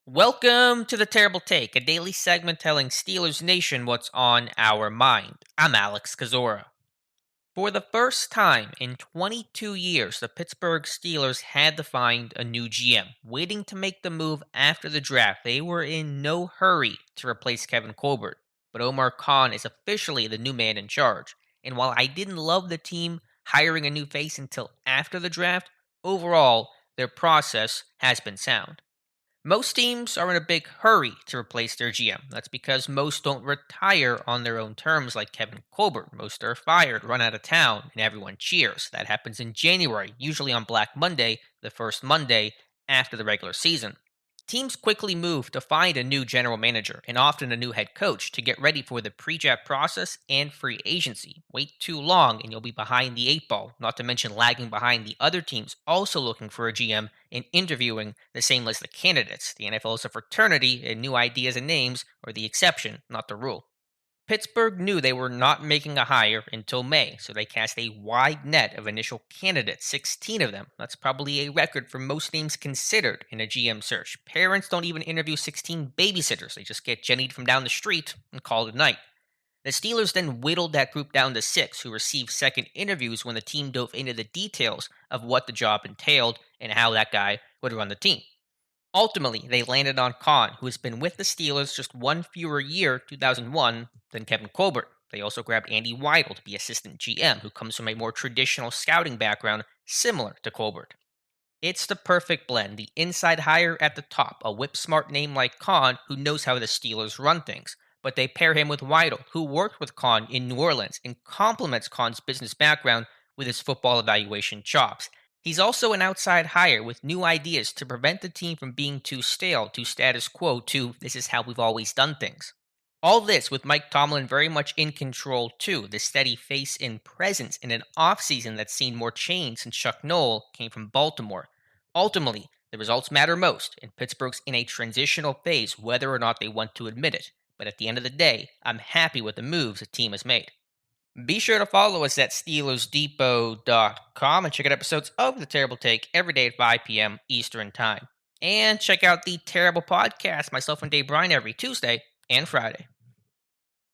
Welcome to the Terrible Take, a daily segment telling Steelers Nation what's on our mind. I'm Alex Kozora. For the first time in 22 years, the Pittsburgh Steelers had to find a new GM, waiting to make the move after the draft. They were in no hurry to replace Kevin Colbert, but Omar Khan is officially the new man in charge. And while I didn't love the team hiring a new face until after the draft, overall, their process has been sound. Most teams are in a big hurry to replace their GM. That's because most don't retire on their own terms, like Kevin Colbert. Most are fired, run out of town, and everyone cheers. That happens in January, usually on Black Monday, the first Monday after the regular season. Teams quickly move to find a new general manager and often a new head coach to get ready for the pre draft process and free agency. Wait too long and you'll be behind the eight ball, not to mention lagging behind the other teams also looking for a GM and interviewing the same list of candidates. The NFL is a fraternity, and new ideas and names are the exception, not the rule. Pittsburgh knew they were not making a hire until May, so they cast a wide net of initial candidates, 16 of them. That's probably a record for most names considered in a GM search. Parents don't even interview 16 babysitters, they just get Jenny from down the street and call it a night. The Steelers then whittled that group down to six, who received second interviews when the team dove into the details of what the job entailed and how that guy would run the team. Ultimately, they landed on Khan, who has been with the Steelers just one fewer year, 2001, than Kevin Colbert. They also grabbed Andy Weidl to be assistant GM, who comes from a more traditional scouting background similar to Colbert. It's the perfect blend, the inside hire at the top, a whip-smart name like Khan who knows how the Steelers run things. But they pair him with Weidl, who worked with Khan in New Orleans and complements Khan's business background with his football evaluation chops. He's also an outside hire with new ideas to prevent the team from being too stale, too status quo, to this is how we've always done things. All this with Mike Tomlin very much in control too, the steady face and presence in an offseason that's seen more change since Chuck Noll came from Baltimore. Ultimately, the results matter most, and Pittsburgh's in a transitional phase whether or not they want to admit it. But at the end of the day, I'm happy with the moves the team has made. Be sure to follow us at SteelersDepot.com and check out episodes of The Terrible Take every day at 5 p.m. Eastern Time. And check out the Terrible Podcast, myself and Dave Bryan, every Tuesday and Friday.